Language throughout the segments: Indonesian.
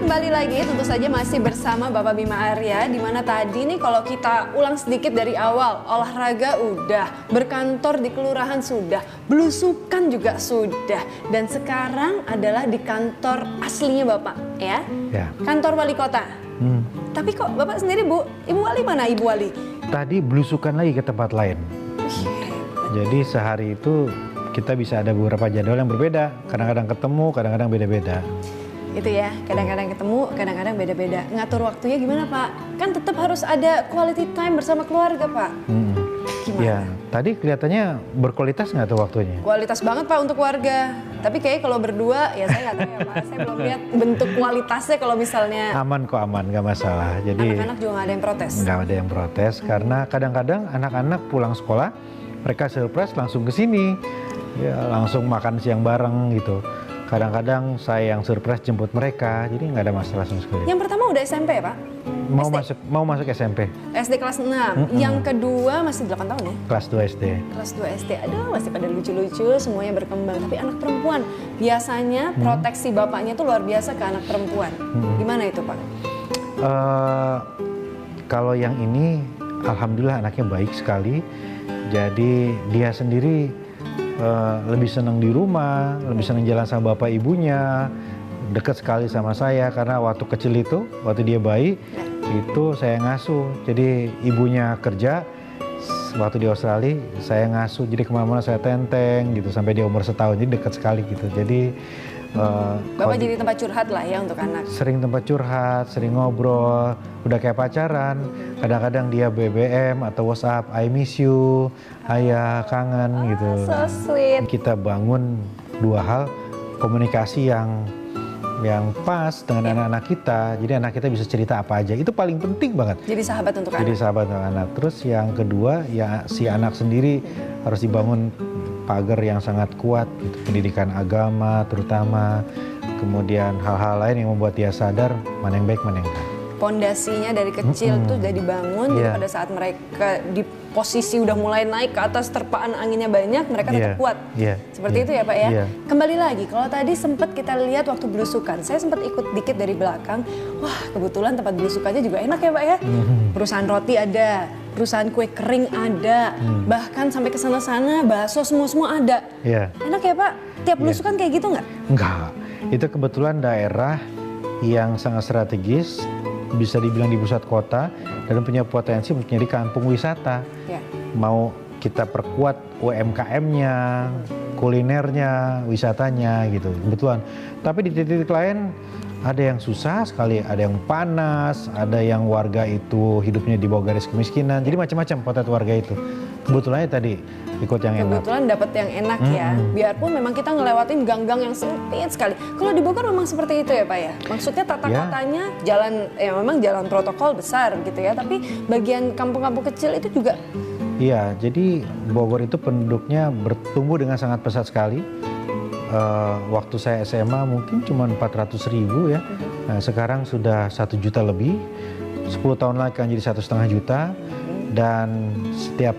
kembali lagi tentu saja masih bersama Bapak Bima Arya, di mana tadi nih kalau kita ulang sedikit dari awal, olahraga udah, berkantor di kelurahan sudah, belusukan juga sudah, dan sekarang adalah di kantor aslinya Bapak ya, kantor wali kota. Tapi kok Bapak sendiri Bu, Ibu Wali mana Ibu Wali? Tadi belusukan lagi ke tempat lain. Jadi sehari itu kita bisa ada beberapa jadwal yang berbeda, kadang-kadang ketemu, kadang-kadang beda-beda. Itu ya, kadang-kadang ketemu, kadang-kadang beda-beda. Ngatur waktunya gimana Pak? Kan tetap harus ada quality time bersama keluarga Pak. Gimana? Ya, tadi kelihatannya berkualitas nggak tuh waktunya? Kualitas banget Pak untuk warga. Tapi kayak kalau berdua, ya saya nggak tahu ya Pak. Saya belum lihat bentuk kualitasnya kalau misalnya. Aman kok, aman, nggak masalah. Jadi anak-anak juga nggak ada yang protes? Nggak ada yang protes, karena kadang-kadang anak-anak pulang sekolah, mereka surprise langsung ke sini. Ya, langsung makan siang bareng gitu. Kadang-kadang saya yang surprise jemput mereka, jadi nggak ada masalah sama sekali. Yang pertama udah SMP Pak? Mau masuk SMP. SD kelas 6, yang kedua masih 8 tahun ya? Kelas 2 SD. Kelas 2 SD, aduh masih pada lucu-lucu, semuanya berkembang. Tapi anak perempuan, biasanya proteksi bapaknya tuh luar biasa ke anak perempuan. Gimana itu Pak? Kalau yang ini, alhamdulillah anaknya baik sekali. Jadi dia sendiri lebih senang di rumah, lebih senang jalan sama bapak ibunya, dekat sekali sama saya karena waktu kecil itu, waktu dia bayi, itu saya ngasuh. Jadi ibunya kerja, waktu di Australia saya ngasuh, jadi kemana-mana saya tenteng gitu sampai dia umur setahun, jadi dekat sekali gitu. Jadi Bapak jadi tempat curhat lah ya untuk anak. Sering tempat curhat, sering ngobrol, udah kayak pacaran. Kadang-kadang dia BBM atau WhatsApp, I miss you, ayah kangen gitu. So sweet. Kita bangun dua hal, komunikasi yang pas dengan anak-anak kita. Jadi anak kita bisa cerita apa aja, itu paling penting banget. Jadi sahabat untuk anak. Jadi sahabat untuk anak. Terus yang kedua, ya si anak sendiri harus dibangun pagar yang sangat kuat, gitu. Pendidikan agama terutama, kemudian hal-hal lain yang membuat dia sadar mana yang baik, mana yang enggak. Pondasinya dari kecil tuh udah dibangun, jadi pada saat mereka di posisi udah mulai naik ke atas, terpaan anginnya banyak, mereka tetap kuat. Seperti itu ya Pak ya. Kembali lagi, kalau tadi sempat kita lihat waktu belusukan, saya sempat ikut dikit dari belakang. Wah, kebetulan tempat belusukannya juga enak ya Pak ya. Perusahaan roti ada, perusahaan kue kering ada, bahkan sampai ke sana-sana bakso semua ada. Enak ya Pak? Tiap belusukan kayak gitu nggak? Enggak, itu kebetulan daerah yang sangat strategis, bisa dibilang di pusat kota dan punya potensi untuk menjadi kampung wisata. Mau kita perkuat UMKM-nya, kulinernya, wisatanya gitu, kebetulan. Tapi di titik-titik lain ada yang susah sekali, ada yang panas, ada yang warga itu hidupnya di bawah garis kemiskinan, jadi macam-macam potret warga itu. Kebetulannya tadi ikut yang enak. Kebetulan dapat yang enak ya, biarpun memang kita ngelewatin gang-gang yang sempit sekali. Kalau di Bogor memang seperti itu ya Pak ya? Maksudnya tata kotanya jalan, ya memang jalan protokol besar gitu ya, tapi bagian kampung-kampung kecil itu juga. Iya, jadi Bogor itu penduduknya bertumbuh dengan sangat pesat sekali. Waktu saya SMA mungkin cuma 400.000 ya, nah, sekarang sudah 1 juta lebih, 10 tahun lagi akan jadi 1,5 juta, dan setiap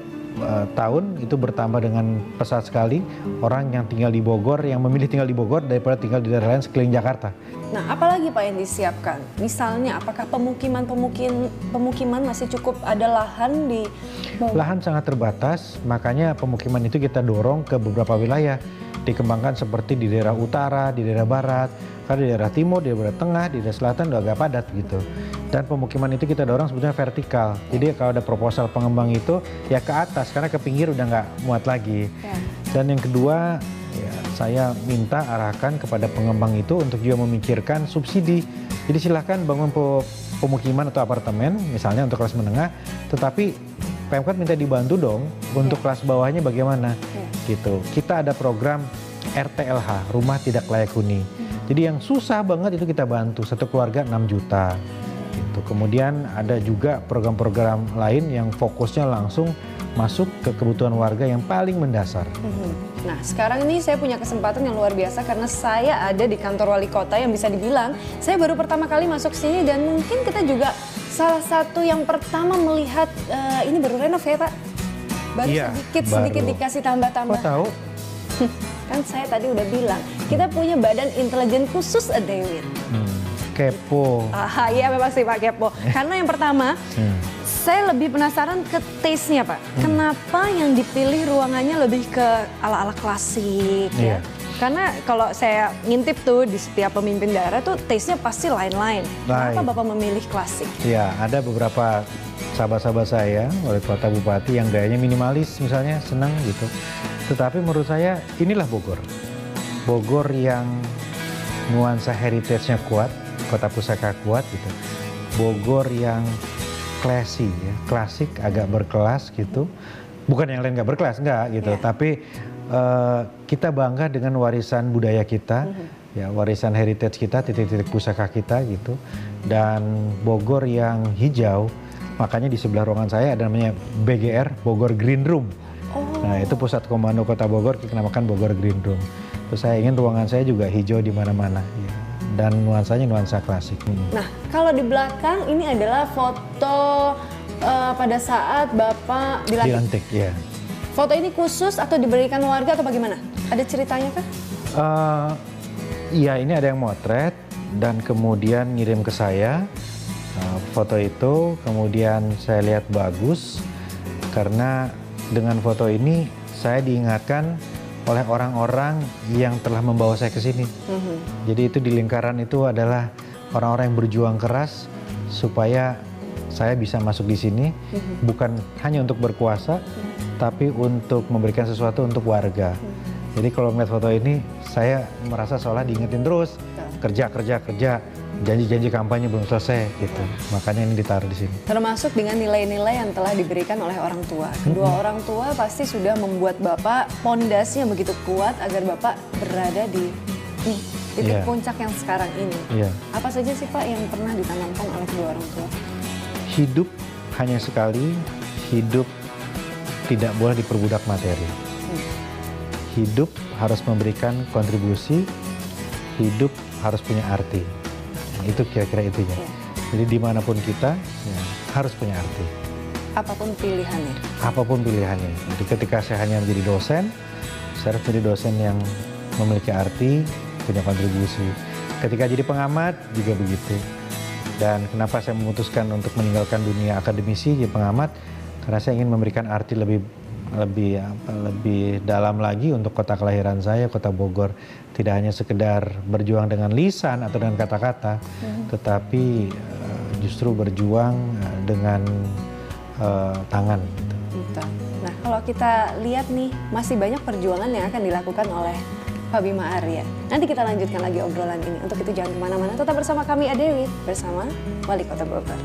tahun itu bertambah dengan pesat sekali orang yang tinggal di Bogor, yang memilih tinggal di Bogor daripada tinggal di daerah lain sekeliling Jakarta. Nah, apalagi Pak yang disiapkan? Misalnya, apakah pemukiman masih cukup ada lahan di Bogor? Lahan sangat terbatas, makanya pemukiman itu kita dorong ke beberapa wilayah, dikembangkan seperti di daerah utara, di daerah barat, karena di daerah timur, di daerah tengah, di daerah selatan udah agak padat gitu. Dan pemukiman itu kita dorong sebetulnya vertikal. Jadi kalau ada proposal pengembang itu ya ke atas, karena ke pinggir udah nggak muat lagi. Dan yang kedua, ya, saya minta arahkan kepada pengembang itu untuk juga memikirkan subsidi. Jadi silahkan bangun pemukiman atau apartemen, misalnya untuk kelas menengah, tetapi Pemkot minta dibantu dong untuk kelas bawahnya bagaimana gitu. Kita ada program RTLH, Rumah Tidak Layak Huni. Jadi yang susah banget itu kita bantu, satu keluarga 6 juta. Gitu. Kemudian ada juga program-program lain yang fokusnya langsung masuk ke kebutuhan warga yang paling mendasar. Nah, sekarang ini saya punya kesempatan yang luar biasa karena saya ada di kantor wali kota yang bisa dibilang saya baru pertama kali masuk sini, dan mungkin kita juga salah satu yang pertama melihat ini baru renov ya Pak? Baru sedikit dikasih tambah-tambah. Kok tahu? Kan saya tadi udah bilang, kita punya badan intelijen khusus Adewit. Kepo. Iya memang sih Pak kepo. Karena yang pertama, saya lebih penasaran ke taste-nya Pak. Kenapa yang dipilih ruangannya lebih ke ala-ala klasik ya? Karena kalau saya ngintip tuh di setiap pemimpin daerah tuh taste-nya pasti lain-lain. Kenapa Bapak memilih klasik? Ya, ada beberapa sahabat-sahabat saya, wali kota bupati yang gayanya minimalis misalnya, senang gitu. Tetapi menurut saya inilah Bogor. Bogor yang nuansa heritage-nya kuat, kota pusaka kuat gitu. Bogor yang classy ya, klasik, agak berkelas gitu. Bukan yang lain nggak berkelas, enggak gitu. Tapi kita bangga dengan warisan budaya kita, ya warisan heritage kita, titik-titik pusaka kita gitu. Dan Bogor yang hijau, makanya di sebelah ruangan saya ada namanya BGR, Bogor Green Room. Nah itu pusat komando kota Bogor, kita namakan Bogor Green Room. Terus saya ingin ruangan saya juga hijau di mana-mana. Ya. Dan nuansanya nuansa klasik. Nah kalau di belakang ini adalah foto pada saat Bapak dilantik. Ya. Foto ini khusus atau diberikan warga atau bagaimana? Ada ceritanya kah? Iya, ini ada yang motret dan kemudian ngirim ke saya foto itu. Kemudian saya lihat bagus karena dengan foto ini saya diingatkan oleh orang-orang yang telah membawa saya ke sini. Jadi itu di lingkaran itu adalah orang-orang yang berjuang keras supaya saya bisa masuk di sini, bukan hanya untuk berkuasa, tapi untuk memberikan sesuatu untuk warga. Jadi kalau melihat foto ini, saya merasa seolah diingetin terus, kerja, janji-janji kampanye belum selesai gitu. Makanya ini ditaruh di sini. Termasuk dengan nilai-nilai yang telah diberikan oleh orang tua. Kedua orang tua pasti sudah membuat Bapak pondasinya begitu kuat agar Bapak berada di titik puncak yang sekarang ini. Apa saja sih Pak yang pernah ditanamkan oleh kedua orang tua? Hidup hanya sekali, hidup tidak boleh diperbudak materi. Hidup harus memberikan kontribusi, hidup harus punya arti. Itu kira-kira itunya. Jadi dimanapun kita ya, harus punya arti. Apapun pilihannya? Apapun pilihannya. Jadi ketika saya hanya menjadi dosen, saya harus menjadi dosen yang memiliki arti, punya kontribusi. Ketika jadi pengamat juga begitu. Dan kenapa saya memutuskan untuk meninggalkan dunia akademisi jadi pengamat? Karena saya ingin memberikan arti lebih dalam lagi untuk kota kelahiran saya, kota Bogor. Tidak hanya sekedar berjuang dengan lisan atau dengan kata-kata, tetapi justru berjuang dengan tangan. Nah kalau kita lihat nih, masih banyak perjuangan yang akan dilakukan oleh Pak Bima Arya. Nanti kita lanjutkan lagi obrolan ini. Untuk itu jangan kemana-mana, tetap bersama kami Adewi, bersama Wali Kota Bogor.